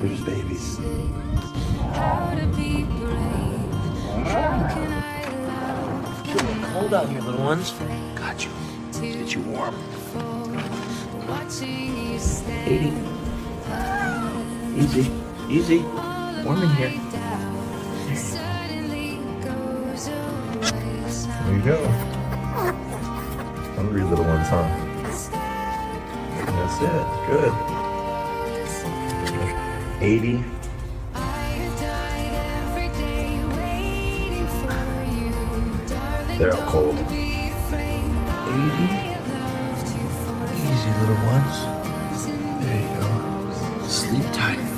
There's babies. Hold on here, little ones. Got you. Get you warm. 80. Easy. Easy. Warm in here. There you go. Hungry little ones, huh? That's it. Good. 80. They're out cold. 80. Easy, little ones. There you go. Sleep tight.